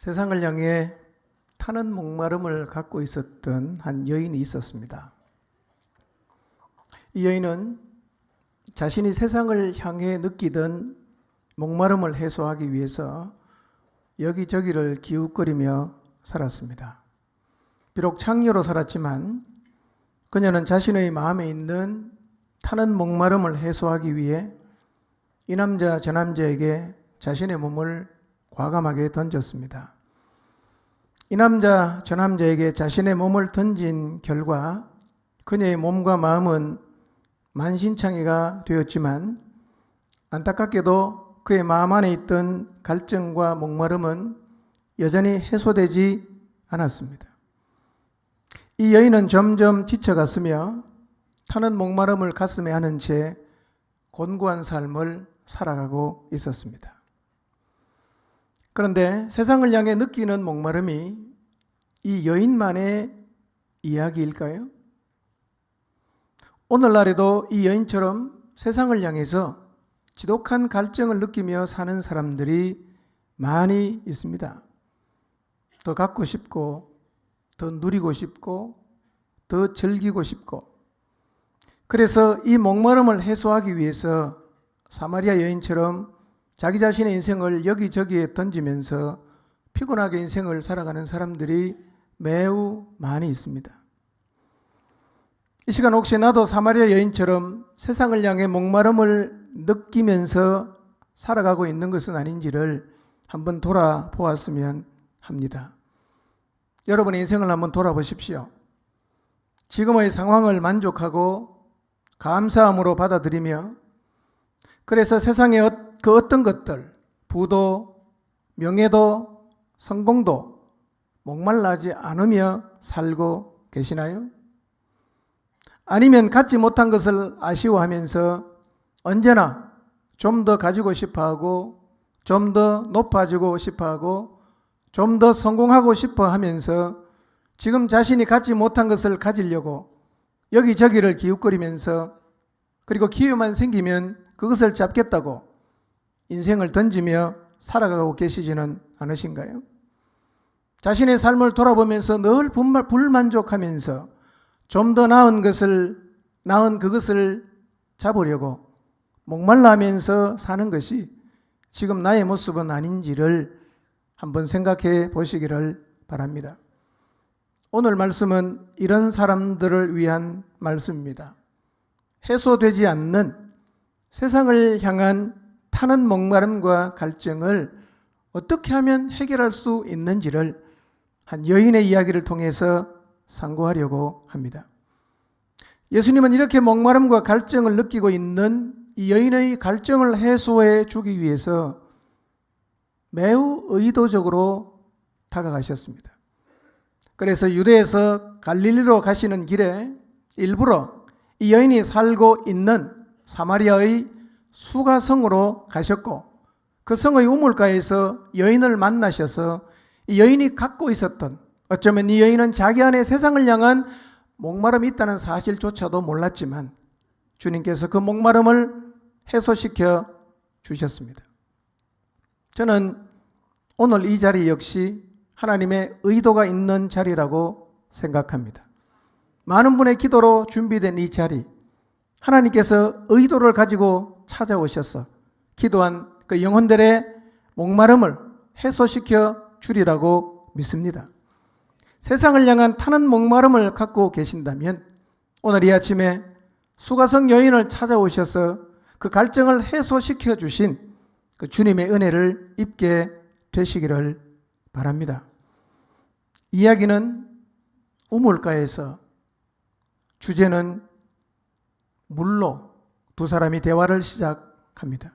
세상을 향해 타는 목마름을 갖고 있었던 한 여인이 있었습니다. 이 여인은 자신이 세상을 향해 느끼던 목마름을 해소하기 위해서 여기저기를 기웃거리며 살았습니다. 비록 창녀로 살았지만 그녀는 자신의 마음에 있는 타는 목마름을 해소하기 위해 이 남자 저 남자에게 자신의 몸을 과감하게 던졌습니다. 이 남자 저 남자에게 자신의 몸을 던진 결과 그녀의 몸과 마음은 만신창이가 되었지만 안타깝게도 그의 마음 안에 있던 갈증과 목마름은 여전히 해소되지 않았습니다. 이 여인은 점점 지쳐갔으며 타는 목마름을 가슴에 안은 채 곤고한 삶을 살아가고 있었습니다. 그런데 세상을 향해 느끼는 목마름이 이 여인만의 이야기일까요? 오늘날에도 이 여인처럼 세상을 향해서 지독한 갈증을 느끼며 사는 사람들이 많이 있습니다. 더 갖고 싶고, 더 누리고 싶고, 더 즐기고 싶고. 그래서 이 목마름을 해소하기 위해서 사마리아 여인처럼 자기 자신의 인생을 여기저기에 던지면서 피곤하게 인생을 살아가는 사람들이 매우 많이 있습니다. 이 시간 혹시 나도 사마리아 여인처럼 세상을 향해 목마름을 느끼면서 살아가고 있는 것은 아닌지를 한번 돌아보았으면 합니다. 여러분의 인생을 한번 돌아보십시오. 지금의 상황을 만족하고 감사함으로 받아들이며 그래서 세상의 그 어떤 것들, 부도, 명예도, 성공도 목말라하지 않으며 살고 계시나요? 아니면 갖지 못한 것을 아쉬워하면서 언제나 좀 더 가지고 싶어하고 좀 더 높아지고 싶어하고 좀 더 성공하고 싶어 하면서 지금 자신이 갖지 못한 것을 가지려고 여기저기를 기웃거리면서 그리고 기회만 생기면 그것을 잡겠다고 인생을 던지며 살아가고 계시지는 않으신가요? 자신의 삶을 돌아보면서 늘 불만족하면서 좀 더 나은 그것을 잡으려고 목말라하면서 사는 것이 지금 나의 모습은 아닌지를 한번 생각해 보시기를 바랍니다. 오늘 말씀은 이런 사람들을 위한 말씀입니다. 해소되지 않는 세상을 향한 타는 목마름과 갈증을 어떻게 하면 해결할 수 있는지를 한 여인의 이야기를 통해서 상고하려고 합니다. 예수님은 이렇게 목마름과 갈증을 느끼고 있는 이 여인의 갈증을 해소해 주기 위해서 매우 의도적으로 다가가셨습니다. 그래서 유대에서 갈릴리로 가시는 길에 일부러 이 여인이 살고 있는 사마리아의 수가성으로 가셨고 그 성의 우물가에서 여인을 만나셔서 이 여인이 갖고 있었던 어쩌면 이 여인은 자기 안에 세상을 향한 목마름이 있다는 사실조차도 몰랐지만 주님께서 그 목마름을 해소시켜 주셨습니다. 저는 오늘 이 자리 역시 하나님의 의도가 있는 자리라고 생각합니다. 많은 분의 기도로 준비된 이 자리, 하나님께서 의도를 가지고 찾아오셔서 기도한 그 영혼들의 목마름을 해소시켜 주리라고 믿습니다. 세상을 향한 타는 목마름을 갖고 계신다면 오늘 이 아침에 수가성 여인을 찾아오셔서 그 갈증을 해소시켜 주신 그 주님의 은혜를 입게 되시기를 바랍니다. 이야기는 우물가에서 주제는 물로 두 사람이 대화를 시작합니다.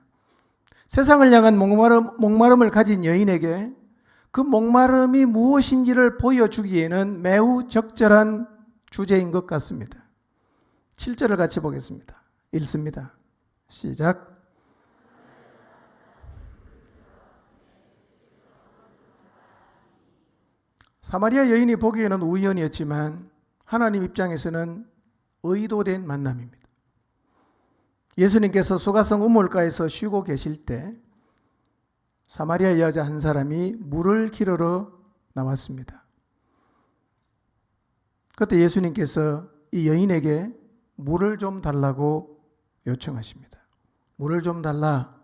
세상을 향한 목마름을 가진 여인에게 그 목마름이 무엇인지를 보여주기에는 매우 적절한 주제인 것 같습니다. 7절을 같이 보겠습니다. 읽습니다. 시작. 사마리아 여인이 보기에는 우연이었지만 하나님 입장에서는 의도된 만남입니다. 예수님께서 수가성 우물가에서 쉬고 계실 때 사마리아 여자 한 사람이 물을 기르러 나왔습니다. 그때 예수님께서 이 여인에게 물을 좀 달라고 요청하십니다. 물을 좀 달라.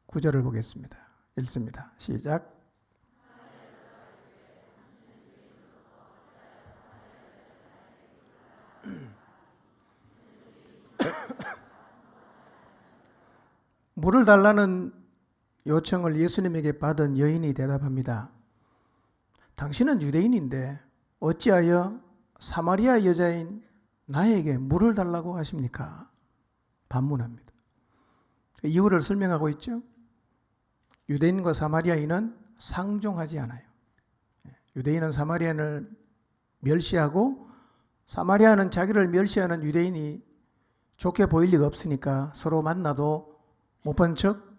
9절을 보겠습니다. 읽습니다. 시작. 물을 달라는 요청을 예수님에게 받은 여인이 대답합니다. 당신은 유대인인데 어찌하여 사마리아 여자인 나에게 물을 달라고 하십니까? 반문합니다. 이유를 설명하고 있죠. 유대인과 사마리아인은 상종하지 않아요. 유대인은 사마리아인을 멸시하고 사마리아는 자기를 멸시하는 유대인이 좋게 보일 리가 없으니까 서로 만나도 못 본 척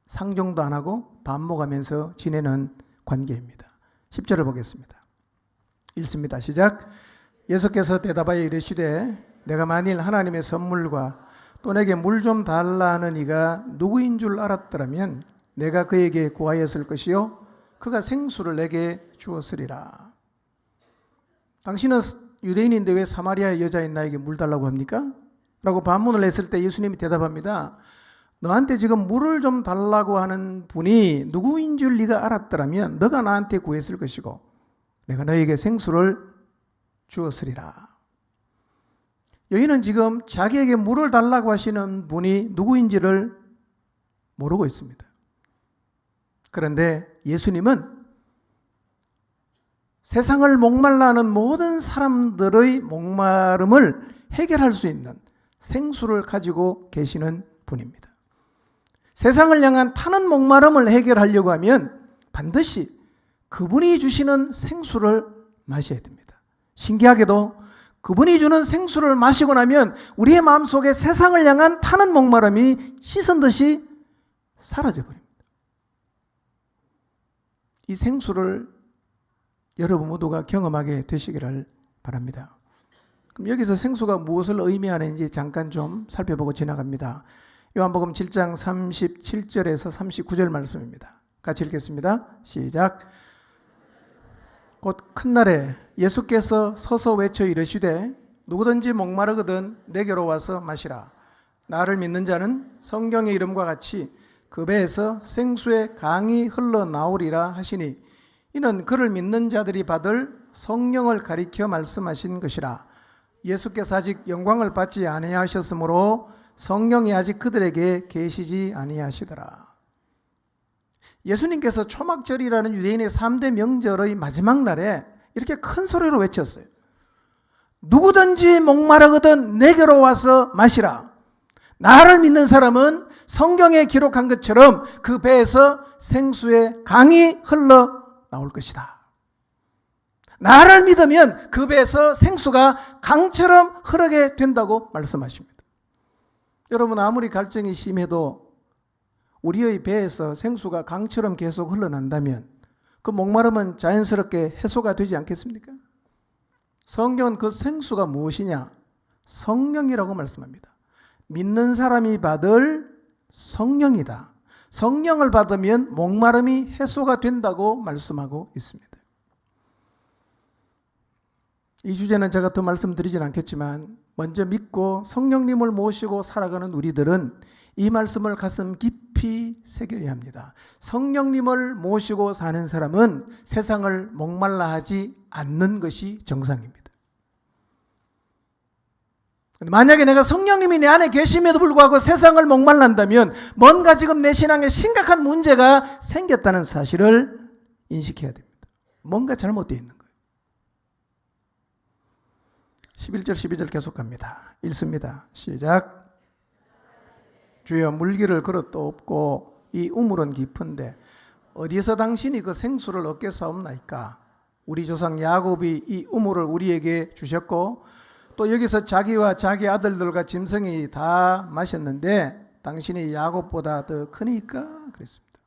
상종도 안 하고 반목하면서 지내는 관계입니다. 10절을 보겠습니다. 읽습니다. 시작. 예수께서 대답하여 이르시되 내가 만일 하나님의 선물과 또 내게 물 좀 달라 하는 이가 누구인 줄 알았더라면 내가 그에게 구하였을 것이요 그가 생수를 내게 주었으리라. 당신은 유대인인데 왜 사마리아 여자인 나에게 물 달라고 합니까? 라고 반문을 했을 때 예수님이 대답합니다. 너한테 지금 물을 좀 달라고 하는 분이 누구인 줄 네가 알았더라면 너가 나한테 구했을 것이고 내가 너에게 생수를 주었으리라. 여인은 지금 자기에게 물을 달라고 하시는 분이 누구인지를 모르고 있습니다. 그런데 예수님은 세상을 목말라 하는 모든 사람들의 목마름을 해결할 수 있는 생수를 가지고 계시는 분입니다. 세상을 향한 타는 목마름을 해결하려고 하면 반드시 그분이 주시는 생수를 마셔야 됩니다. 신기하게도 그분이 주는 생수를 마시고 나면 우리의 마음속에 세상을 향한 타는 목마름이 씻은 듯이 사라져 버립니다. 이 생수를 여러분 모두가 경험하게 되시기를 바랍니다. 그럼 여기서 생수가 무엇을 의미하는지 잠깐 좀 살펴보고 지나갑니다. 요한복음 7장 37절에서 39절 말씀입니다. 같이 읽겠습니다. 시작. 곧 큰 날에 예수께서 서서 외쳐 이르시되 누구든지 목마르거든 내게로 와서 마시라. 나를 믿는 자는 성경의 이름과 같이 그 배에서 생수의 강이 흘러나오리라 하시니 이는 그를 믿는 자들이 받을 성령을 가리켜 말씀하신 것이라. 예수께서 아직 영광을 받지 아니하셨으므로 성령이 아직 그들에게 계시지 아니하시더라. 예수님께서 초막절이라는 유대인의 3대 명절의 마지막 날에 이렇게 큰 소리로 외쳤어요. 누구든지 목마르거든 내게로 와서 마시라. 나를 믿는 사람은 성경에 기록한 것처럼 그 배에서 생수의 강이 흘러 나올 것이다. 나를 믿으면 그 배에서 생수가 강처럼 흐르게 된다고 말씀하십니다. 여러분 아무리 갈증이 심해도 우리의 배에서 생수가 강처럼 계속 흘러난다면 그 목마름은 자연스럽게 해소가 되지 않겠습니까? 성경은 그 생수가 무엇이냐? 성령이라고 말씀합니다. 믿는 사람이 받을 성령이다. 성령을 받으면 목마름이 해소가 된다고 말씀하고 있습니다. 이 주제는 제가 더 말씀드리진 않겠지만 먼저 믿고 성령님을 모시고 살아가는 우리들은 이 말씀을 가슴 깊이 새겨야 합니다. 성령님을 모시고 사는 사람은 세상을 목말라 하지 않는 것이 정상입니다. 만약에 내가 성령님이 내 안에 계심에도 불구하고 세상을 목말란다면 뭔가 지금 내 신앙에 심각한 문제가 생겼다는 사실을 인식해야 됩니다. 뭔가 잘못되어 있는 거예요. 11절 12절 계속 갑니다. 읽습니다. 시작. 주여 물기를 그릇도 없고 이 우물은 깊은데 어디서 당신이 그 생수를 얻겠사옵나이까? 우리 조상 야곱이 이 우물을 우리에게 주셨고 또 여기서 자기와 자기 아들들과 짐승이 다 마셨는데 당신이 야곱보다 더 크니까 그랬습니다.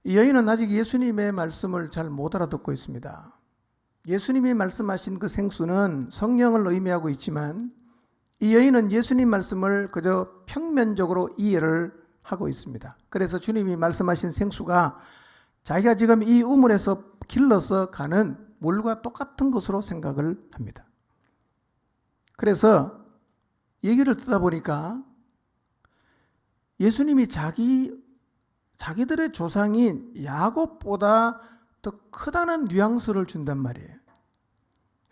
이 여인은 아직 예수님의 말씀을 잘 못 알아듣고 있습니다. 예수님이 말씀하신 그 생수는 성령을 의미하고 있지만 이 여인은 예수님 말씀을 그저 평면적으로 이해를 하고 있습니다. 그래서 주님이 말씀하신 생수가 자기가 지금 이 우물에서 길러서 가는 물과 똑같은 것으로 생각을 합니다. 그래서 얘기를 듣다 보니까 예수님이 자기들의 조상인 야곱보다 더 크다는 뉘앙스를 준단 말이에요.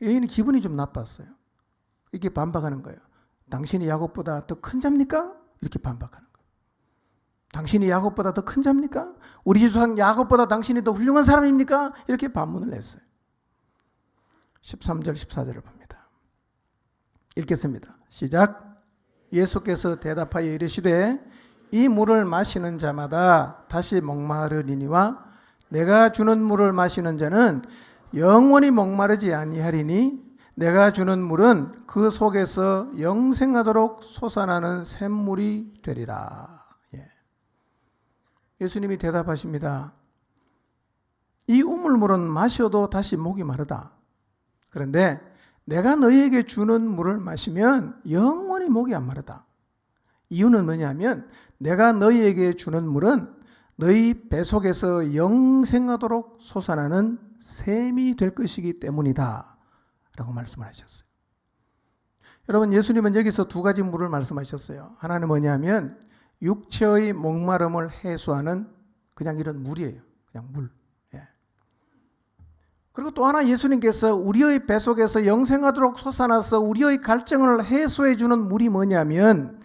여인이 기분이 좀 나빴어요. 이렇게 반박하는 거예요. 당신이 야곱보다 더 큰 자입니까? 이렇게 반박하는 거예요. 당신이 야곱보다 더 큰 자입니까? 우리 조상 야곱보다 당신이 더 훌륭한 사람입니까? 이렇게 반문을 했어요. 13절 14절을 봅니다. 읽겠습니다. 시작. 예수께서 대답하여 이르시되 이 물을 마시는 자마다 다시 목마르리니와 내가 주는 물을 마시는 자는 영원히 목마르지 아니하리니 내가 주는 물은 그 속에서 영생하도록 솟아나는 샘물이 되리라. 예수님이 대답하십니다. 이 우물물은 마셔도 다시 목이 마르다. 그런데 내가 너희에게 주는 물을 마시면 영원히 목이 안 마르다. 이유는 뭐냐면 내가 너희에게 주는 물은 너희 뱃속에서 영생하도록 솟아나는 샘이 될 것이기 때문이다 라고 말씀을 하셨어요. 여러분, 예수님은 여기서 두 가지 물을 말씀하셨어요. 하나는 뭐냐면 육체의 목마름을 해소하는 그냥 이런 물이에요. 그냥 물. 그리고 또 하나 예수님께서 우리의 뱃속에서 영생하도록 솟아나서 우리의 갈증을 해소해 주는 물이 뭐냐면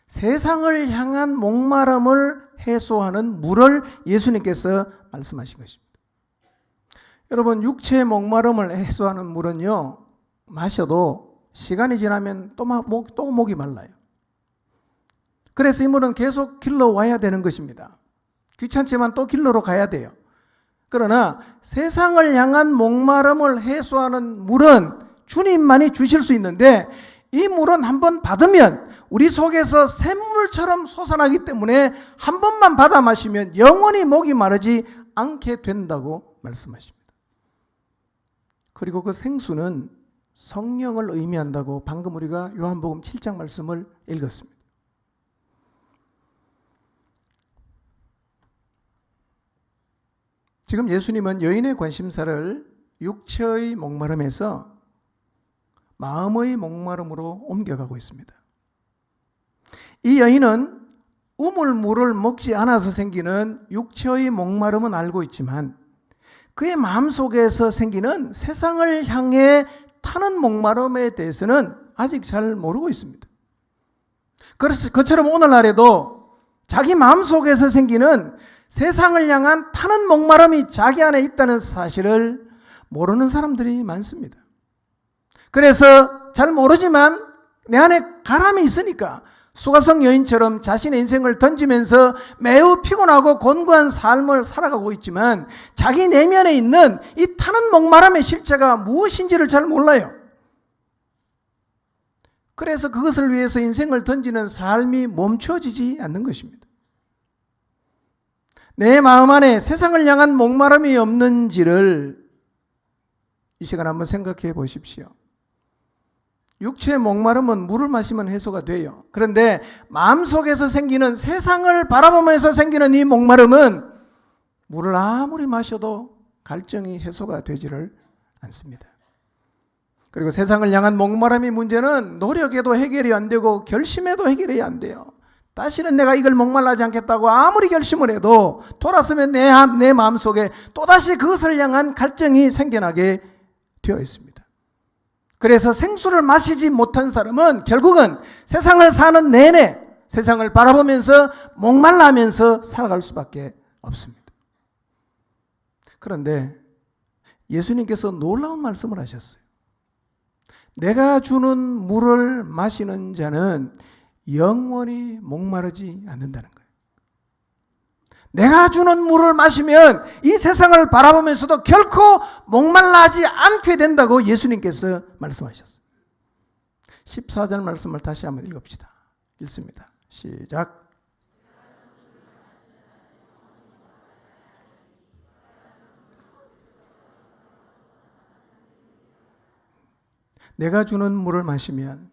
세상을 향한 목마름을 해소하는 물을 예수님께서 말씀하신 것입니다. 여러분, 육체의 목마름을 해소하는 물은요, 마셔도 시간이 지나면 또 목이 말라요. 그래서 이 물은 계속 길러와야 되는 것입니다. 귀찮지만 또 길러러 가야 돼요. 그러나 세상을 향한 목마름을 해소하는 물은 주님만이 주실 수 있는데 이 물은 한번 받으면 우리 속에서 샘물처럼 솟아나기 때문에 한 번만 받아 마시면 영원히 목이 마르지 않게 된다고 말씀하십니다. 그리고 그 생수는 성령을 의미한다고 방금 우리가 요한복음 7장 말씀을 읽었습니다. 지금 예수님은 여인의 관심사를 육체의 목마름에서 마음의 목마름으로 옮겨가고 있습니다. 이 여인은 우물물을 먹지 않아서 생기는 육체의 목마름은 알고 있지만 그의 마음속에서 생기는 세상을 향해 타는 목마름에 대해서는 아직 잘 모르고 있습니다. 그래서 그처럼 오늘날에도 자기 마음속에서 생기는 세상을 향한 타는 목마름이 자기 안에 있다는 사실을 모르는 사람들이 많습니다. 그래서 잘 모르지만 내 안에 가람이 있으니까 수가성 여인처럼 자신의 인생을 던지면서 매우 피곤하고 곤고한 삶을 살아가고 있지만 자기 내면에 있는 이 타는 목마름의 실체가 무엇인지를 잘 몰라요. 그래서 그것을 위해서 인생을 던지는 삶이 멈춰지지 않는 것입니다. 내 마음 안에 세상을 향한 목마름이 없는지를 이 시간 한번 생각해 보십시오. 육체의 목마름은 물을 마시면 해소가 돼요. 그런데 마음속에서 생기는 세상을 바라보면서 생기는 이 목마름은 물을 아무리 마셔도 갈증이 해소가 되지를 않습니다. 그리고 세상을 향한 목마름의 문제는 노력에도 해결이 안 되고 결심해도 해결이 안 돼요. 다시는 내가 이걸 목말라지 않겠다고 아무리 결심을 해도 돌아서면 내 마음속에 또다시 그것을 향한 갈증이 생겨나게 되어 있습니다. 그래서 생수를 마시지 못한 사람은 결국은 세상을 사는 내내 세상을 바라보면서 목말라하면서 살아갈 수밖에 없습니다. 그런데 예수님께서 놀라운 말씀을 하셨어요. 내가 주는 물을 마시는 자는 영원히 목마르지 않는다는 거예요. 내가 주는 물을 마시면 이 세상을 바라보면서도 결코 목말라하지 않게 된다고 예수님께서 말씀하셨어요. 14절 말씀을 다시 한번 읽읍시다. 읽습니다. 시작. 내가 주는 물을 마시면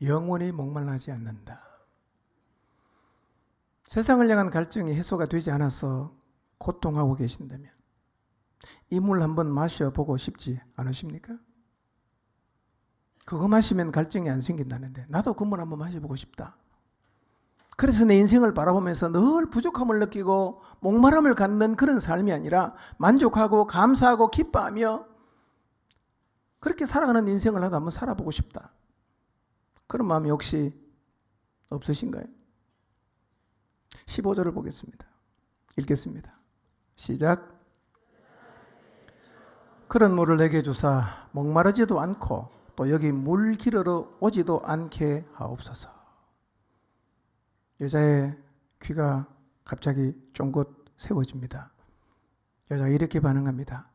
영원히 목말라하지 않는다. 세상을 향한 갈증이 해소가 되지 않아서 고통하고 계신다면 이 물 한번 마셔보고 싶지 않으십니까? 그거 마시면 갈증이 안 생긴다는데 나도 그 물 한번 마셔보고 싶다. 그래서 내 인생을 바라보면서 늘 부족함을 느끼고 목마름을 갖는 그런 삶이 아니라 만족하고 감사하고 기뻐하며 그렇게 살아가는 인생을 나도 한번 살아보고 싶다. 그런 마음이 혹시 없으신가요? 15절을 보겠습니다. 읽겠습니다. 시작. 그런 물을 내게 주사 목마르지도 않고 또 여기 물 기르러 오지도 않게 하옵소서. 여자의 귀가 갑자기 쫑긋 세워집니다. 여자가 이렇게 반응합니다.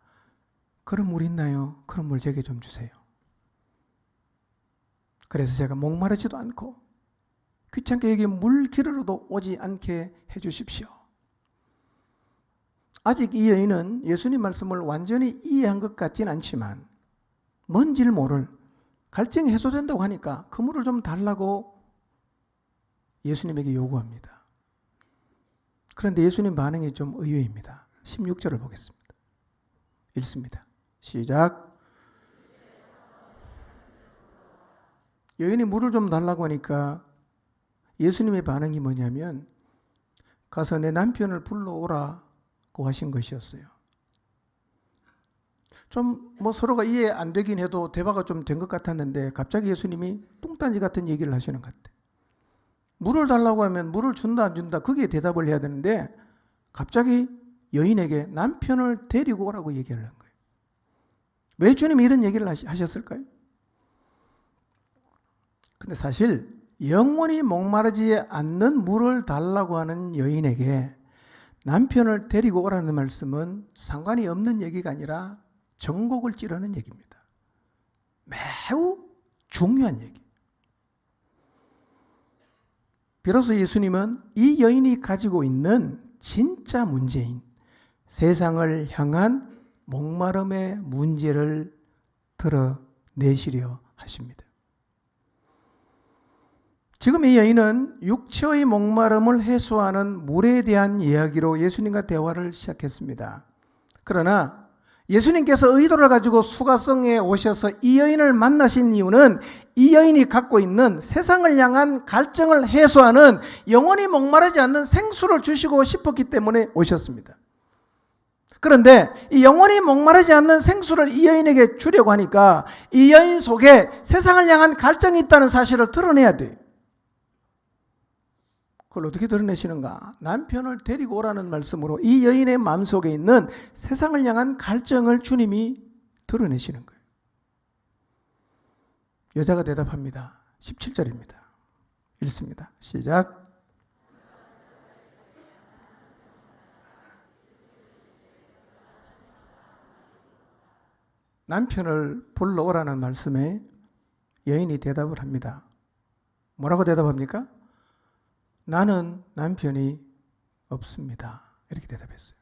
그런 물 있나요? 그런 물 제게 좀 주세요. 그래서 제가 목마르지도 않고 귀찮게 여기 물 기르러도 오지 않게 해주십시오. 아직 이 여인은 예수님 말씀을 완전히 이해한 것 같진 않지만 뭔지를 모를 갈증이 해소된다고 하니까 그 물을 좀 달라고 예수님에게 요구합니다. 그런데 예수님 반응이 좀 의외입니다. 16절을 보겠습니다. 읽습니다. 시작. 여인이 물을 좀 달라고 하니까 예수님의 반응이 뭐냐면 가서 내 남편을 불러오라고 하신 것이었어요. 좀 서로가 이해 안 되긴 해도 대화가 좀 된 것 같았는데 갑자기 예수님이 뚱딴지 같은 얘기를 하시는 것 같아요. 물을 달라고 하면 물을 준다 안 준다 거기에 대답을 해야 되는데 갑자기 여인에게 남편을 데리고 오라고 얘기를 한 거예요. 왜 주님이 이런 얘기를 하셨을까요? 근데 사실 영원히 목마르지 않는 물을 달라고 하는 여인에게 남편을 데리고 오라는 말씀은 상관이 없는 얘기가 아니라 전곡을 찌르는 얘기입니다. 매우 중요한 얘기. 비로소 예수님은 이 여인이 가지고 있는 진짜 문제인 세상을 향한 목마름의 문제를 드러내시려 하십니다. 지금 이 여인은 육체의 목마름을 해소하는 물에 대한 이야기로 예수님과 대화를 시작했습니다. 그러나 예수님께서 의도를 가지고 수가성에 오셔서 이 여인을 만나신 이유는 이 여인이 갖고 있는 세상을 향한 갈증을 해소하는 영원히 목마르지 않는 생수를 주시고 싶었기 때문에 오셨습니다. 그런데 이 영원히 목마르지 않는 생수를 이 여인에게 주려고 하니까 이 여인 속에 세상을 향한 갈증이 있다는 사실을 드러내야 돼요. 그걸 어떻게 드러내시는가? 남편을 데리고 오라는 말씀으로 이 여인의 마음속에 있는 세상을 향한 갈증을 주님이 드러내시는 거예요. 여자가 대답합니다. 17절입니다. 읽습니다. 시작. 남편을 불러오라는 말씀에 여인이 대답을 합니다. 뭐라고 대답합니까? 나는 남편이 없습니다. 이렇게 대답했어요.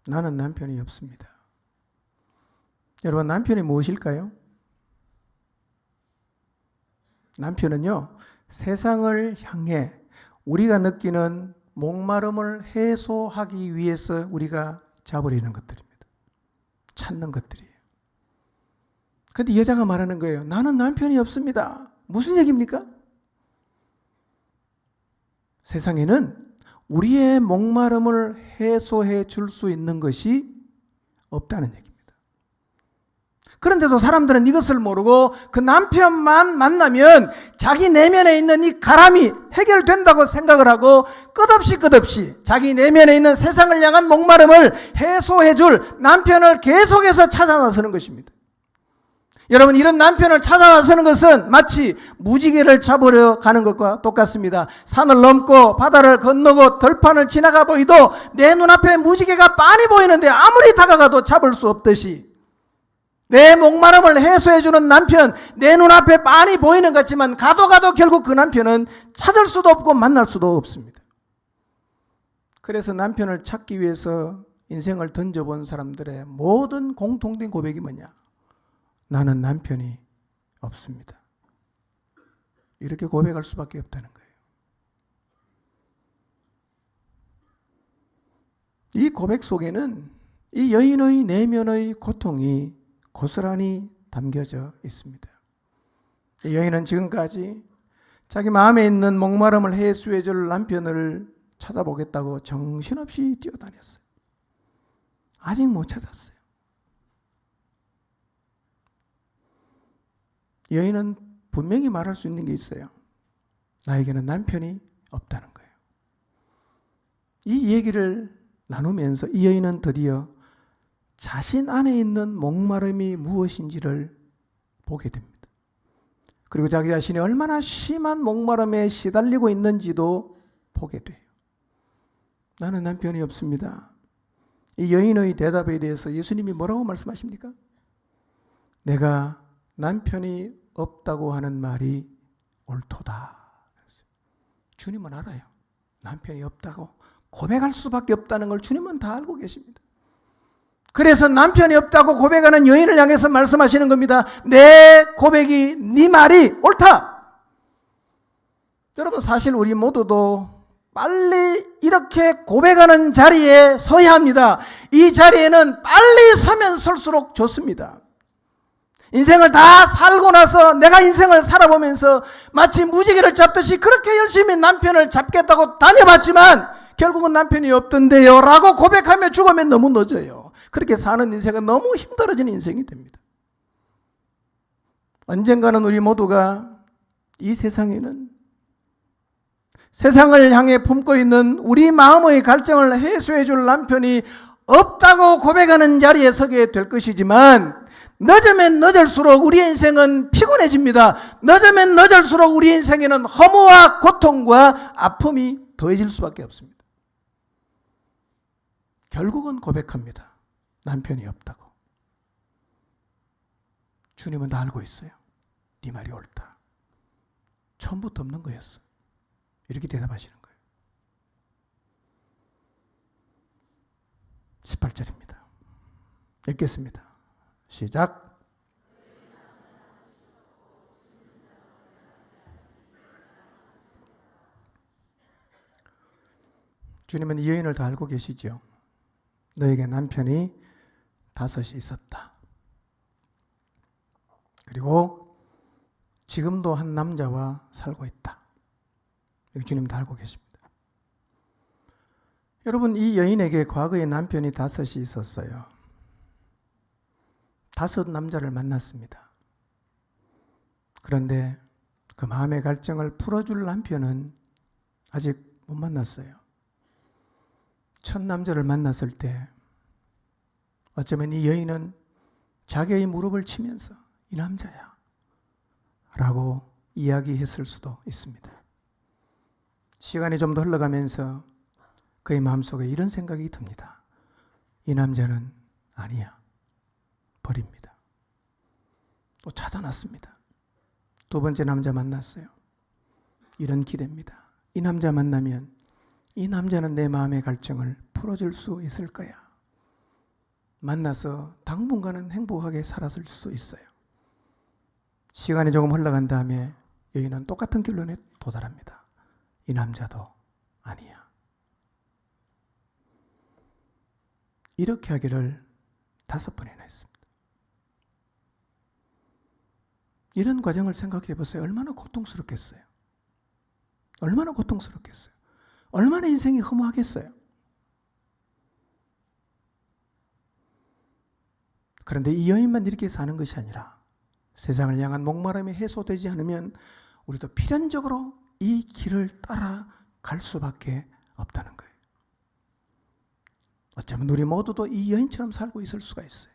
나는 남편이 없습니다. 여러분, 남편이 무엇일까요? 남편은요, 세상을 향해 우리가 느끼는 목마름을 해소하기 위해서 우리가 잡으려는 것들입니다. 찾는 것들이에요. 그런데 여자가 말하는 거예요. 나는 남편이 없습니다. 무슨 얘기입니까? 세상에는 우리의 목마름을 해소해 줄 수 있는 것이 없다는 얘기입니다. 그런데도 사람들은 이것을 모르고 그 남편만 만나면 자기 내면에 있는 이 가람이 해결된다고 생각을 하고 끝없이 자기 내면에 있는 세상을 향한 목마름을 해소해 줄 남편을 계속해서 찾아 나서는 것입니다. 여러분, 이런 남편을 찾아 나서는 것은 마치 무지개를 잡으려 가는 것과 똑같습니다. 산을 넘고 바다를 건너고 들판을 지나가 보이도 내 눈앞에 무지개가 빤히 보이는데 아무리 다가가도 잡을 수 없듯이 내 목마름을 해소해주는 남편, 내 눈앞에 빤히 보이는 것 같지만 가도 결국 그 남편은 찾을 수도 없고 만날 수도 없습니다. 그래서 남편을 찾기 위해서 인생을 던져본 사람들의 모든 공통된 고백이 뭐냐? 나는 남편이 없습니다. 이렇게 고백할 수밖에 없다는 거예요. 이 고백 속에는 이 여인의 내면의 고통이 고스란히 담겨져 있습니다. 이 여인은 지금까지 자기 마음에 있는 목마름을 해소해 줄 남편을 찾아보겠다고 정신없이 뛰어다녔어요. 아직 못 찾았어요. 여인은 분명히 말할 수 있는 게 있어요. 나에게는 남편이 없다는 거예요. 이 얘기를 나누면서 이 여인은 드디어 자신 안에 있는 목마름이 무엇인지를 보게 됩니다. 그리고 자기 자신이 얼마나 심한 목마름에 시달리고 있는지도 보게 돼요. 나는 남편이 없습니다. 이 여인의 대답에 대해서 예수님이 뭐라고 말씀하십니까? 내가 남편이 없다고 하는 말이 옳도다. 주님은 알아요. 남편이 없다고 고백할 수밖에 없다는 걸 주님은 다 알고 계십니다. 그래서 남편이 없다고 고백하는 여인을 향해서 말씀하시는 겁니다. 내 고백이 네 말이 옳다. 여러분, 사실 우리 모두도 빨리 이렇게 고백하는 자리에 서야 합니다. 이 자리에는 빨리 서면 설수록 좋습니다. 인생을 다 살고 나서 내가 인생을 살아보면서 마치 무지개를 잡듯이 그렇게 열심히 남편을 잡겠다고 다녀봤지만 결국은 남편이 없던데요 라고 고백하며 죽으면 너무 늦어요. 그렇게 사는 인생은 너무 힘들어지는 인생이 됩니다. 언젠가는 우리 모두가 이 세상에는 세상을 향해 품고 있는 우리 마음의 갈증을 해소해 줄 남편이 없다고 고백하는 자리에 서게 될 것이지만 늦으면 늦을수록 우리의 인생은 피곤해집니다. 늦으면 늦을수록 우리 인생에는 허무와 고통과 아픔이 더해질 수밖에 없습니다. 결국은 고백합니다. 남편이 없다고. 주님은 다 알고 있어요. 네 말이 옳다. 처음부터 없는 거였어. 이렇게 대답하시는 거예요. 18절입니다. 읽겠습니다. 시작. 주님은 이 여인을 다 알고 계시죠. 너에게 남편이 5이 있었다. 그리고 지금도 한 남자와 살고 있다. 주님 다 알고 계십니다. 여러분, 이 여인에게 과거에 남편이 5이 있었어요. 5 남자를 만났습니다. 그런데 그 마음의 갈증을 풀어줄 남편은 아직 못 만났어요. 첫 남자를 만났을 때 어쩌면 이 여인은 자기의 무릎을 치면서 이 남자야 라고 이야기했을 수도 있습니다. 시간이 좀 더 흘러가면서 그의 마음속에 이런 생각이 듭니다. 이 남자는 아니야. 버립니다. 또 찾아놨습니다. 2번째 남자 만났어요. 이런 기대입니다. 이 남자 만나면 이 남자는 내 마음의 갈증을 풀어줄 수 있을 거야. 만나서 당분간은 행복하게 살았을 수 있어요. 시간이 조금 흘러간 다음에 여인은 똑같은 결론에 도달합니다. 이 남자도 아니야. 이렇게 하기를 5번이나 했습니다. 이런 과정을 생각해 보세요. 얼마나 고통스럽겠어요. 얼마나 고통스럽겠어요. 얼마나 인생이 허무하겠어요. 그런데 이 여인만 이렇게 사는 것이 아니라 세상을 향한 목마름이 해소되지 않으면 우리도 필연적으로 이 길을 따라갈 수밖에 없다는 거예요. 어쩌면 우리 모두도 이 여인처럼 살고 있을 수가 있어요.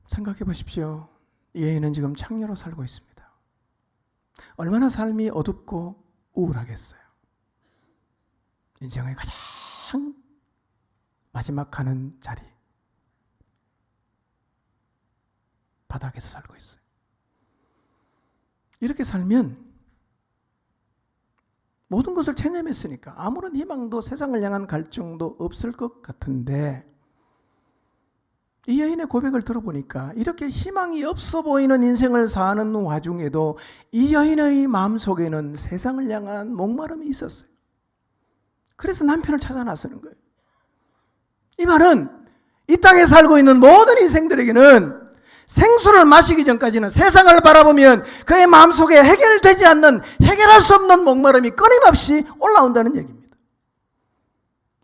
생각해 보십시오. 이 여인은 지금 창녀로 살고 있습니다. 얼마나 삶이 어둡고 우울하겠어요. 인생의 가장 마지막 가는 자리, 바닥에서 살고 있어요. 이렇게 살면 모든 것을 체념했으니까 아무런 희망도 세상을 향한 갈증도 없을 것 같은데 이 여인의 고백을 들어보니까 이렇게 희망이 없어 보이는 인생을 사는 와중에도 이 여인의 마음속에는 세상을 향한 목마름이 있었어요. 그래서 남편을 찾아 나서는 거예요. 이 말은 이 땅에 살고 있는 모든 인생들에게는 생수를 마시기 전까지는 세상을 바라보면 그의 마음속에 해결되지 않는, 해결할 수 없는 목마름이 끊임없이 올라온다는 얘기입니다.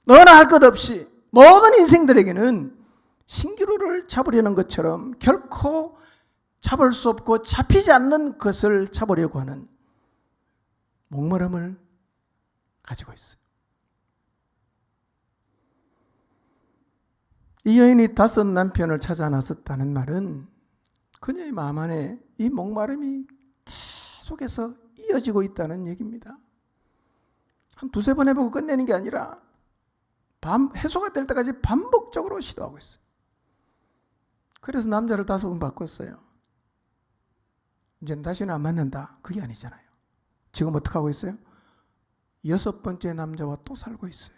너나 할 것 없이 모든 인생들에게는 신기루를 잡으려는 것처럼 결코 잡을 수 없고 잡히지 않는 것을 잡으려고 하는 목마름을 가지고 있어요. 이 여인이 5 남편을 찾아 나섰다는 말은 그녀의 마음 안에 이 목마름이 계속해서 이어지고 있다는 얘기입니다. 한 2-3번 해보고 끝내는 게 아니라 해소가 될 때까지 반복적으로 시도하고 있어요. 그래서 남자를 5번 바꿨어요. 이제는 다시는 안 만난다. 그게 아니잖아요. 지금 어떻게 하고 있어요? 6번째 남자와 또 살고 있어요.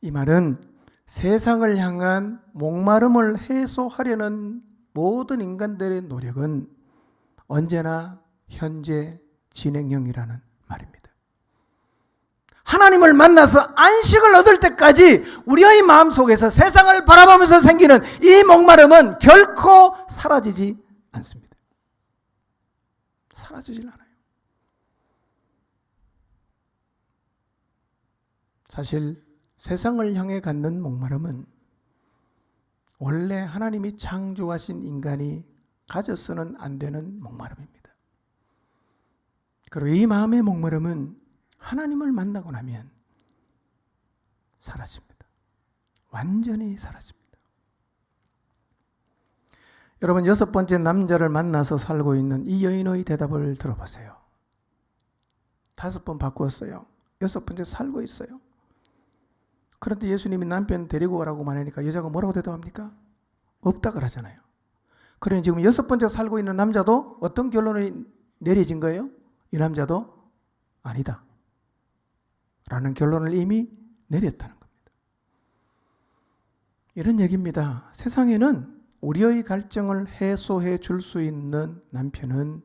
이 말은 세상을 향한 목마름을 해소하려는 모든 인간들의 노력은 언제나 현재 진행형이라는 말입니다. 하나님을 만나서 안식을 얻을 때까지 우리의 마음속에서 세상을 바라보면서 생기는 이 목마름은 결코 사라지지 않습니다. 사라지질 않아요. 사실 세상을 향해 갖는 목마름은 원래 하나님이 창조하신 인간이 가져서는 안 되는 목마름입니다. 그리고 이 마음의 목마름은 하나님을 만나고 나면 사라집니다. 완전히 사라집니다. 여러분, 6번째 남자를 만나서 살고 있는 이 여인의 대답을 들어보세요. 5번 바꾸었어요. 6번째 살고 있어요. 그런데 예수님이 남편 데리고 가라고 말하니까 여자가 뭐라고 대답합니까? 없다 그러잖아요. 그러니 지금 6번째 살고 있는 남자도 어떤 결론이 내려진 거예요? 이 남자도 아니다 라는 결론을 이미 내렸다는 겁니다. 이런 얘기입니다. 세상에는 우리의 갈증을 해소해 줄 수 있는 남편은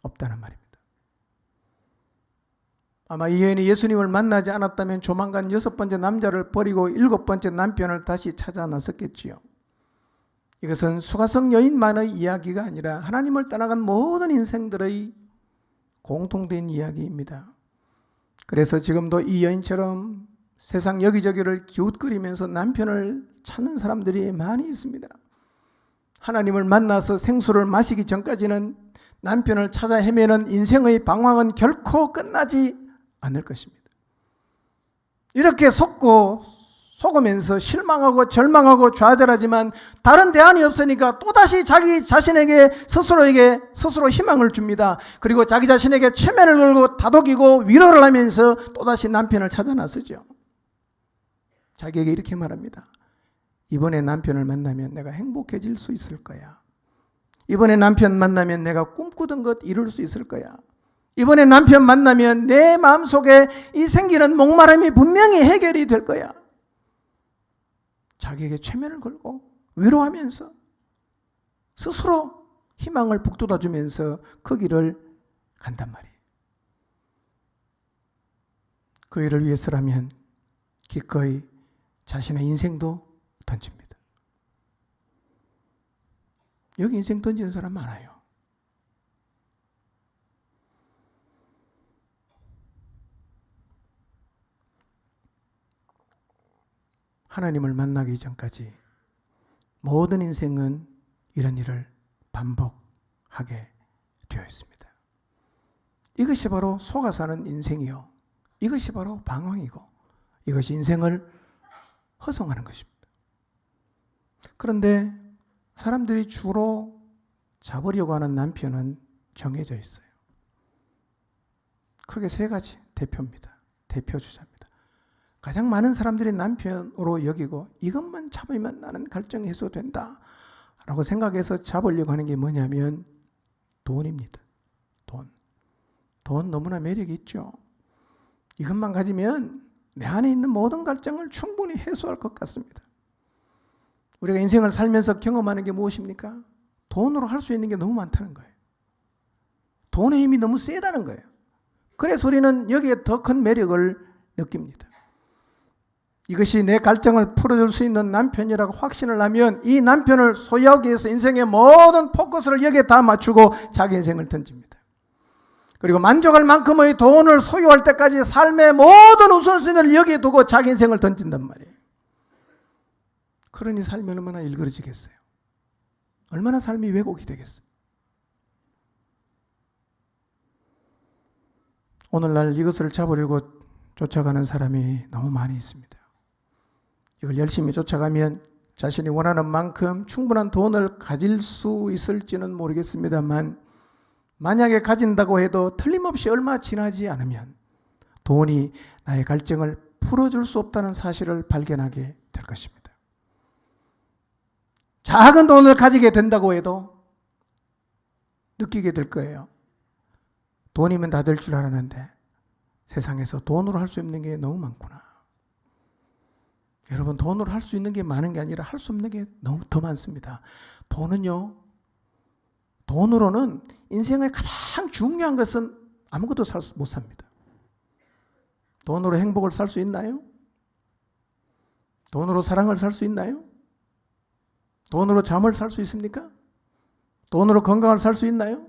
없다는 말입니다. 아마 이 여인이 예수님을 만나지 않았다면 조만간 6번째 남자를 버리고 7번째 남편을 다시 찾아 나섰겠지요. 이것은 수가성 여인만의 이야기가 아니라 하나님을 떠나간 모든 인생들의 공통된 이야기입니다. 그래서 지금도 이 여인처럼 세상 여기저기를 기웃거리면서 남편을 찾는 사람들이 많이 있습니다. 하나님을 만나서 생수를 마시기 전까지는 남편을 찾아 헤매는 인생의 방황은 결코 끝나지 않을 것입니다. 이렇게 속으면서 실망하고 절망하고 좌절하지만 다른 대안이 없으니까 또다시 자기 자신에게 스스로 희망을 줍니다. 그리고 자기 자신에게 최면을 걸고 다독이고 위로를 하면서 또다시 남편을 찾아 나서죠. 자기에게 이렇게 말합니다. 이번에 남편을 만나면 내가 행복해질 수 있을 거야. 이번에 남편 만나면 내가 꿈꾸던 것 이룰 수 있을 거야. 이번에 남편 만나면 내 마음속에 이 생기는 목마름이 분명히 해결이 될 거야. 자기에게 최면을 걸고 위로하면서 스스로 희망을 북돋아주면서 그 길을 간단 말이에요. 그 일을 위해서라면 기꺼이 자신의 인생도 던집니다. 여기 인생 던지는 사람 많아요. 하나님을 만나기 전까지 모든 인생은 이런 일을 반복하게 되어 있습니다. 이것이 바로 속아 사는 인생이요. 이것이 바로 방황이고 이것이 인생을 허송하는 것입니다. 그런데 사람들이 주로 잡으려고 하는 남편은 정해져 있어요. 크게 3가지 대표입니다. 대표 주자입니다. 가장 많은 사람들이 남편으로 여기고 이것만 잡으면 나는 갈증 해소된다 라고 생각해서 잡으려고 하는 게 뭐냐면 돈입니다. 돈 너무나 매력이 있죠. 이것만 가지면 내 안에 있는 모든 갈증을 충분히 해소할 것 같습니다. 우리가 인생을 살면서 경험하는 게 무엇입니까? 돈으로 할 수 있는 게 너무 많다는 거예요. 돈의 힘이 너무 세다는 거예요. 그래서 우리는 여기에 더 큰 매력을 느낍니다. 이것이 내 갈증을 풀어줄 수 있는 남편이라고 확신을 하면 이 남편을 소유하기 위해서 인생의 모든 포커스를 여기에 다 맞추고 자기 인생을 던집니다. 그리고 만족할 만큼의 돈을 소유할 때까지 삶의 모든 우선순위를 여기에 두고 자기 인생을 던진단 말이에요. 그러니 삶이 얼마나 일그러지겠어요? 얼마나 삶이 왜곡이 되겠어요? 오늘날 이것을 잡으려고 쫓아가는 사람이 너무 많이 있습니다. 이걸 열심히 쫓아가면 자신이 원하는 만큼 충분한 돈을 가질 수 있을지는 모르겠습니다만 만약에 가진다고 해도 틀림없이 얼마 지나지 않으면 돈이 나의 갈증을 풀어줄 수 없다는 사실을 발견하게 될 것입니다. 작은 돈을 가지게 된다고 해도 느끼게 될 거예요. 돈이면 다 될 줄 알았는데 세상에서 돈으로 할 수 없는 게 너무 많구나. 여러분, 돈으로 할 수 있는 게 많은 게 아니라 할 수 없는 게 너무 더 많습니다. 돈으로는 인생의 가장 중요한 것은 아무것도 못 삽니다. 돈으로 행복을 살 수 있나요? 돈으로 사랑을 살 수 있나요? 돈으로 잠을 살 수 있습니까? 돈으로 건강을 살 수 있나요?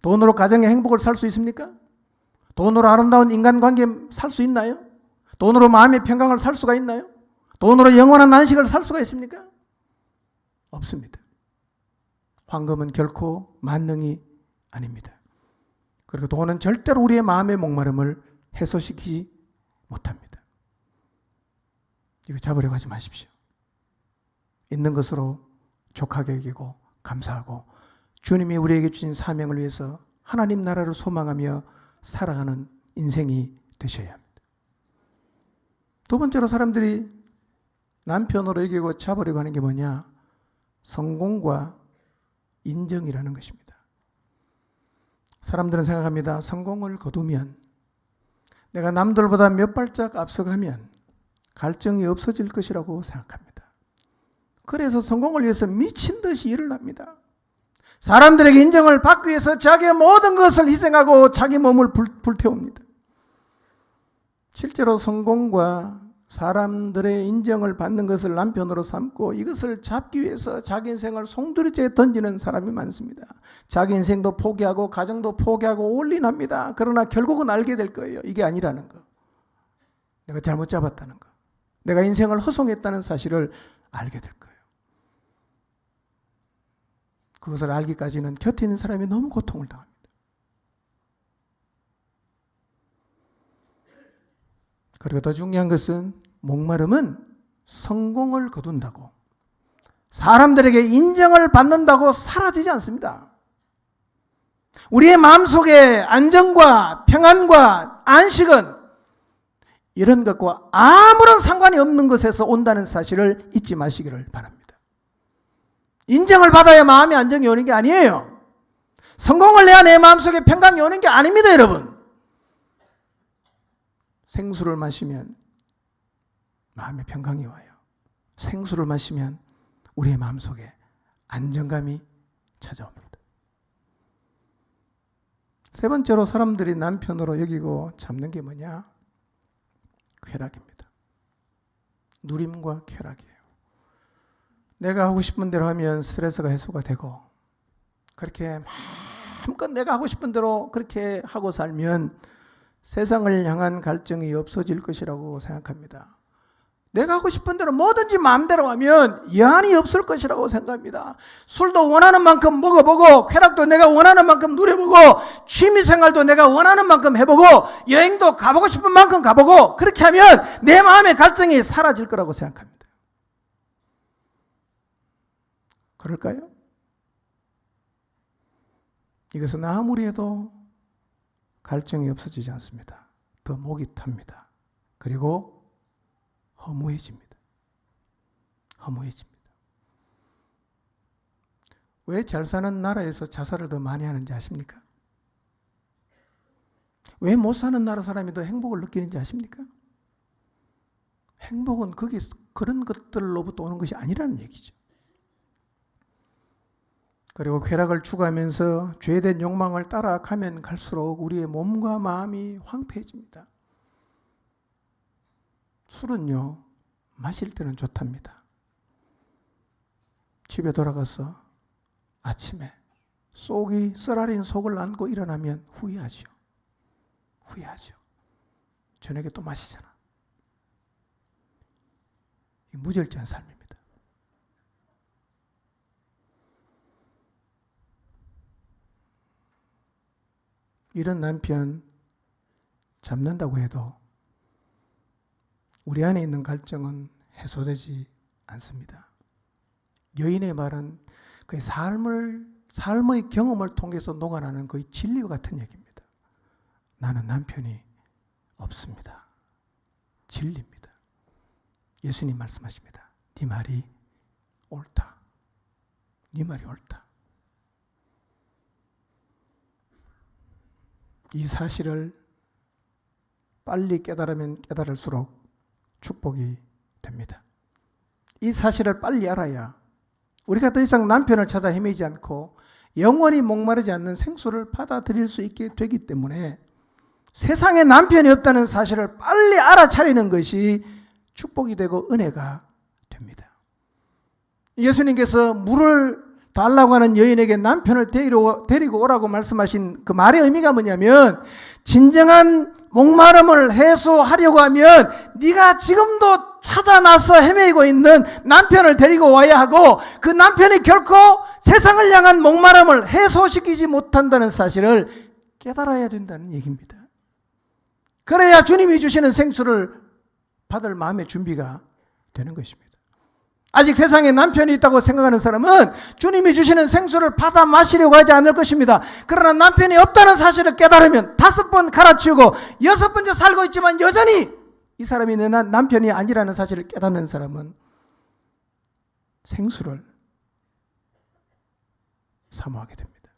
돈으로 가정의 행복을 살 수 있습니까? 돈으로 아름다운 인간관계 살 수 있나요? 돈으로 마음의 평강을 살 수가 있나요? 돈으로 영원한 안식을 살 수가 있습니까? 없습니다. 황금은 결코 만능이 아닙니다. 그리고 돈은 절대로 우리의 마음의 목마름을 해소시키지 못합니다. 이거 잡으려고 하지 마십시오. 있는 것으로 족하게 여기고 감사하고 주님이 우리에게 주신 사명을 위해서 하나님 나라를 소망하며 살아가는 인생이 되셔야 합니다. 두 번째로 사람들이 남편으로 여기고 잡으려고 하는 게 뭐냐? 성공과 인정이라는 것입니다. 사람들은 생각합니다. 성공을 거두면, 내가 남들보다 몇 발짝 앞서가면 갈증이 없어질 것이라고 생각합니다. 그래서 성공을 위해서 미친 듯이 일을 합니다. 사람들에게 인정을 받기 위해서 자기의 모든 것을 희생하고 자기 몸을 불태웁니다. 실제로 성공과 사람들의 인정을 받는 것을 남편으로 삼고 이것을 잡기 위해서 자기 인생을 송두리째 던지는 사람이 많습니다. 자기 인생도 포기하고 가정도 포기하고 올인합니다. 그러나 결국은 알게 될 거예요. 이게 아니라는 거. 내가 잘못 잡았다는 거. 내가 인생을 허송했다는 사실을 알게 될 거예요. 그것을 알기까지는 곁에 있는 사람이 너무 고통을 당합니다. 그리고 더 중요한 것은 목마름은 성공을 거둔다고, 사람들에게 인정을 받는다고 사라지지 않습니다. 우리의 마음속에 안정과 평안과 안식은 이런 것과 아무런 상관이 없는 것에서 온다는 사실을 잊지 마시기를 바랍니다. 인정을 받아야 마음의 안정이 오는 게 아니에요. 성공을 내야 내 마음속에 평강이 오는 게 아닙니다, 여러분. 생수를 마시면 마음의 평강이 와요. 생수를 마시면 우리의 마음속에 안정감이 찾아옵니다. 세 번째로 사람들이 남편으로 여기고 잡는 게 뭐냐? 쾌락입니다. 누림과 쾌락이에요. 내가 하고 싶은 대로 하면 스트레스가 해소가 되고, 그렇게 마음껏 내가 하고 싶은 대로 그렇게 하고 살면 세상을 향한 갈증이 없어질 것이라고 생각합니다. 내가 하고 싶은 대로 뭐든지 마음대로 하면 여한이 없을 것이라고 생각합니다. 술도 원하는 만큼 먹어보고, 쾌락도 내가 원하는 만큼 누려보고, 취미생활도 내가 원하는 만큼 해보고, 여행도 가보고 싶은 만큼 가보고, 그렇게 하면 내 마음의 갈증이 사라질 거라고 생각합니다. 그럴까요? 이것은 아무리 해도 갈증이 없어지지 않습니다. 더 목이 탑니다. 그리고 허무해집니다. 허무해집니다. 왜 잘 사는 나라에서 자살을 더 많이 하는지 아십니까? 왜 못 사는 나라 사람이 더 행복을 느끼는지 아십니까? 행복은 그런 것들로부터 오는 것이 아니라는 얘기죠. 그리고 쾌락을 추구하면서 죄된 욕망을 따라가면 갈수록 우리의 몸과 마음이 황폐해집니다. 술은요, 마실 때는 좋답니다. 집에 돌아가서 아침에 속이 쓰라린 속을 안고 일어나면 후회하죠. 저녁에 또 마시잖아. 이 무절제한 삶입니다. 이런 남편 잡는다고 해도 우리 안에 있는 갈증은 해소되지 않습니다. 여인의 말은 그의 삶의 경험을 통해서 녹아나는 거의 진리와 같은 얘기입니다. 나는 남편이 없습니다. 진리입니다. 예수님 말씀하십니다. 네 말이 옳다. 네 말이 옳다. 이 사실을 빨리 깨달으면 깨달을수록 축복이 됩니다. 이 사실을 빨리 알아야 우리가 더 이상 남편을 찾아 헤매지 않고 영원히 목마르지 않는 생수를 받아들일 수 있게 되기 때문에 세상에 남편이 없다는 사실을 빨리 알아차리는 것이 축복이 되고 은혜가 됩니다. 예수님께서 물을 달라고 하는 여인에게 남편을 데리고 오라고 말씀하신 그 말의 의미가 뭐냐면, 진정한 목마름을 해소하려고 하면 네가 지금도 찾아 나서 헤매고 있는 남편을 데리고 와야 하고, 그 남편이 결코 세상을 향한 목마름을 해소시키지 못한다는 사실을 깨달아야 된다는 얘기입니다. 그래야 주님이 주시는 생수를 받을 마음의 준비가 되는 것입니다. 아직 세상에 남편이 있다고 생각하는 사람은 주님이 주시는 생수를 받아 마시려고 하지 않을 것입니다. 그러나 남편이 없다는 사실을 깨달으면 5번 갈아치우고 6번째 살고 있지만 여전히 이 사람이 내 남편이 아니라는 사실을 깨닫는 사람은 생수를 사모하게 됩니다.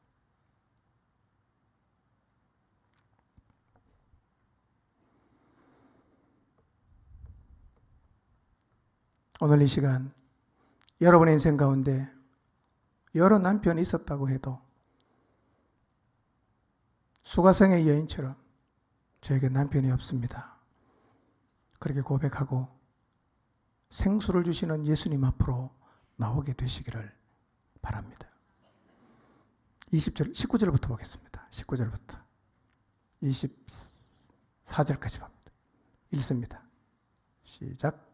오늘 이 시간 여러분의 인생 가운데 여러 남편이 있었다고 해도 수가성의 여인처럼 저에게 남편이 없습니다. 그렇게 고백하고 생수를 주시는 예수님 앞으로 나오게 되시기를 바랍니다. 19절부터 보겠습니다. 19절부터 24절까지 봅니다. 읽습니다. 시작.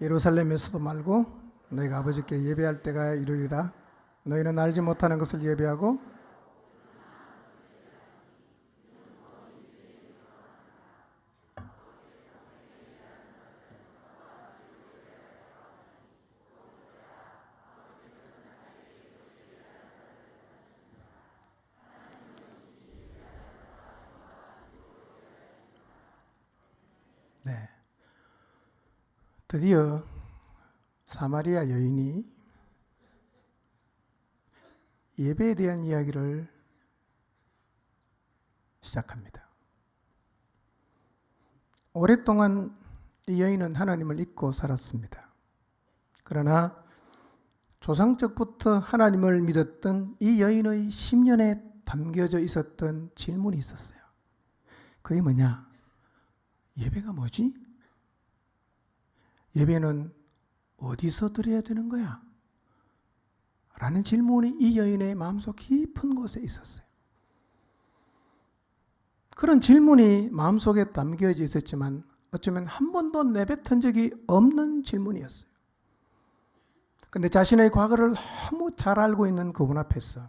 예루살렘에서도 말고 너희가 아버지께 예배할 때가 이르리라. 너희는 알지 못하는 것을 예배하고 네. 드디어 사마리아 여인이 예배에 대한 이야기를 시작합니다. 오랫동안 이 여인은 하나님을 잊고 살았습니다. 그러나 조상적부터 하나님을 믿었던 이 여인의 심년에 담겨져 있었던 질문이 있었어요. 그게 뭐냐? 예배가 뭐지? 예배는 어디서 드려야 되는 거야? 라는 질문이 이 여인의 마음속 깊은 곳에 있었어요. 그런 질문이 마음속에 담겨져 있었지만 어쩌면 한 번도 내뱉은 적이 없는 질문이었어요. 그런데 자신의 과거를 너무 잘 알고 있는 그분 앞에서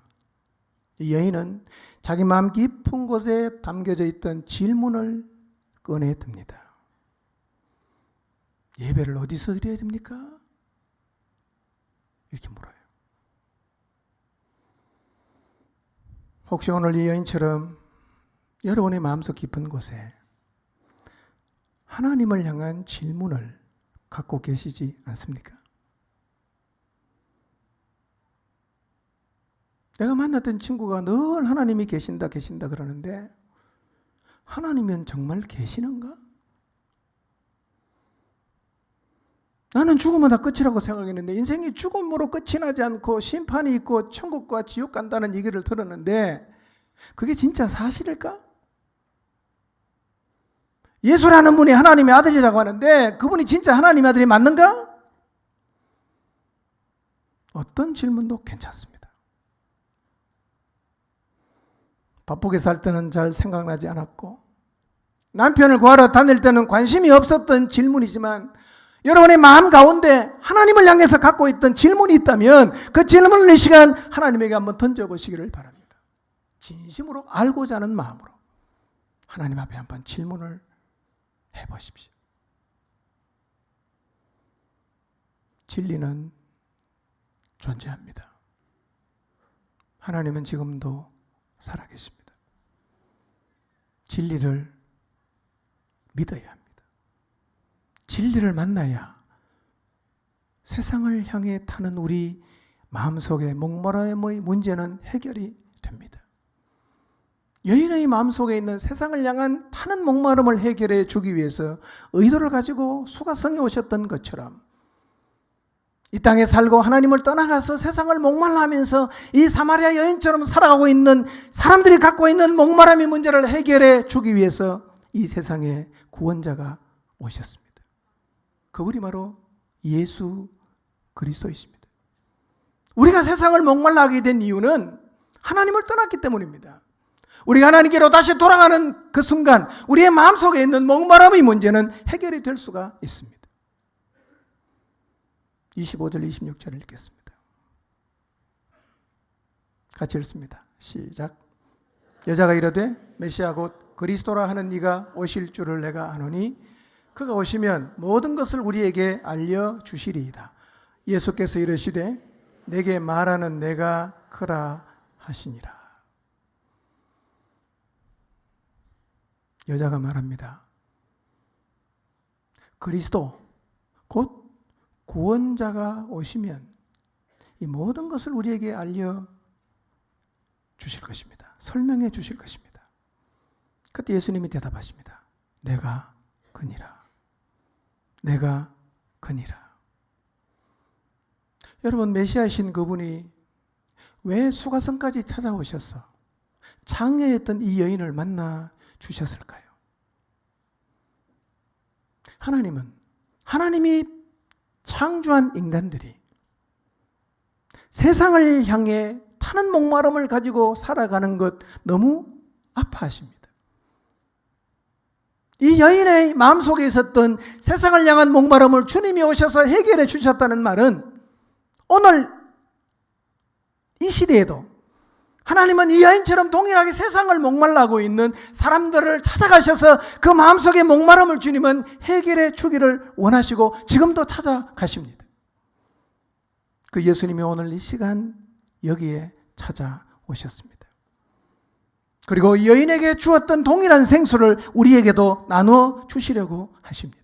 이 여인은 자기 마음 깊은 곳에 담겨져 있던 질문을 꺼내듭니다. 예배를 어디서 드려야 됩니까? 이렇게 물어요. 혹시 오늘 이 여인처럼 여러분의 마음속 깊은 곳에 하나님을 향한 질문을 갖고 계시지 않습니까? 내가 만났던 친구가 늘 하나님이 계신다 그러는데 하나님은 정말 계시는가? 나는 죽으면 다 끝이라고 생각했는데 인생이 죽음으로 끝이 나지 않고 심판이 있고 천국과 지옥 간다는 얘기를 들었는데 그게 진짜 사실일까? 예수라는 분이 하나님의 아들이라고 하는데 그분이 진짜 하나님의 아들이 맞는가? 어떤 질문도 괜찮습니다. 바쁘게 살 때는 잘 생각나지 않았고 남편을 구하러 다닐 때는 관심이 없었던 질문이지만 여러분의 마음 가운데 하나님을 향해서 갖고 있던 질문이 있다면 그 질문을 이 시간 하나님에게 한번 던져보시기를 바랍니다. 진심으로 알고자 하는 마음으로 하나님 앞에 한번 질문을 해보십시오. 진리는 존재합니다. 하나님은 지금도 살아계십니다. 진리를 믿어야 합니다. 진리를 만나야 세상을 향해 타는 우리 마음속의 목마름의 문제는 해결이 됩니다. 여인의 마음속에 있는 세상을 향한 타는 목마름을 해결해 주기 위해서 의도를 가지고 수가성에 오셨던 것처럼 이 땅에 살고 하나님을 떠나가서 세상을 목말라하면서 이 사마리아 여인처럼 살아가고 있는 사람들이 갖고 있는 목마름의 문제를 해결해 주기 위해서 이 세상에 구원자가 오셨습니다. 그분이 바로 예수 그리스도이십니다. 우리가 세상을 목말라하게 된 이유는 하나님을 떠났기 때문입니다. 우리가 하나님께로 다시 돌아가는 그 순간 우리의 마음속에 있는 목마름의 문제는 해결이 될 수가 있습니다. 25절 26절을 읽겠습니다. 같이 읽습니다. 시작. 여자가 이르되 메시아 곧 그리스도라 하는 네가 오실 줄을 내가 아노니 그가 오시면 모든 것을 우리에게 알려주시리이다. 예수께서 이르시되 내게 말하는 내가 그라 하시니라. 여자가 말합니다. 그리스도 곧 구원자가 오시면 이 모든 것을 우리에게 알려주실 것입니다. 설명해 주실 것입니다. 그때 예수님이 대답하십니다. 내가 그니라. 내가 그니라. 여러분, 메시아이신 그분이 왜 수가성까지 찾아오셔서 장애했던 이 여인을 만나 주셨을까요? 하나님이 창조한 인간들이 세상을 향해 타는 목마름을 가지고 살아가는 것 너무 아파하십니다. 이 여인의 마음속에 있었던 세상을 향한 목마름을 주님이 오셔서 해결해 주셨다는 말은 오늘 이 시대에도 하나님은 이 여인처럼 동일하게 세상을 목말라하고 있는 사람들을 찾아가셔서 그 마음속의 목마름을 주님은 해결해 주기를 원하시고 지금도 찾아가십니다. 그 예수님이 오늘 이 시간 여기에 찾아오셨습니다. 그리고 여인에게 주었던 동일한 생수를 우리에게도 나누어 주시려고 하십니다.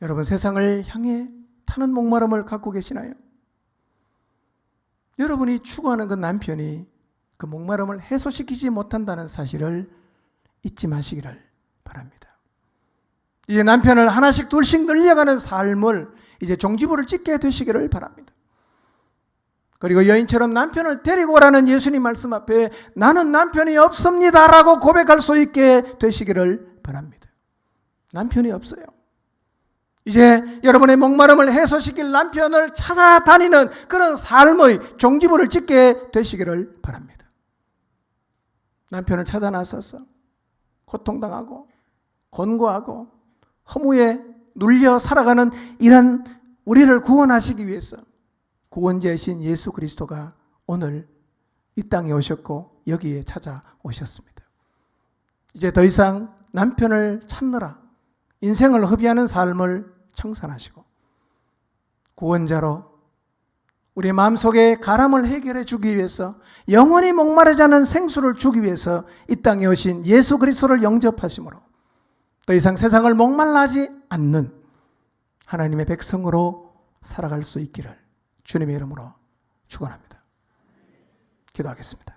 여러분, 세상을 향해 타는 목마름을 갖고 계시나요? 여러분이 추구하는 그 남편이 그 목마름을 해소시키지 못한다는 사실을 잊지 마시기를 바랍니다. 이제 남편을 하나씩 둘씩 늘려가는 삶을 이제 종지부를 찍게 되시기를 바랍니다. 그리고 여인처럼 남편을 데리고 오라는 예수님 말씀 앞에 나는 남편이 없습니다라고 고백할 수 있게 되시기를 바랍니다. 남편이 없어요. 이제 여러분의 목마름을 해소시킬 남편을 찾아다니는 그런 삶의 종지부를 찍게 되시기를 바랍니다. 남편을 찾아 나서서 고통당하고 곤고하고 허무에 눌려 살아가는 이런 우리를 구원하시기 위해서 구원자이신 예수 그리스도가 오늘 이 땅에 오셨고 여기에 찾아오셨습니다. 이제 더 이상 남편을 찾느라 인생을 허비하는 삶을 청산하시고 구원자로 우리 마음속의 가람을 해결해 주기 위해서 영원히 목마르지 않은 생수를 주기 위해서 이 땅에 오신 예수 그리스도를 영접하심으로 더 이상 세상을 목말라하지 않는 하나님의 백성으로 살아갈 수 있기를 주님의 이름으로 축원합니다. 기도하겠습니다.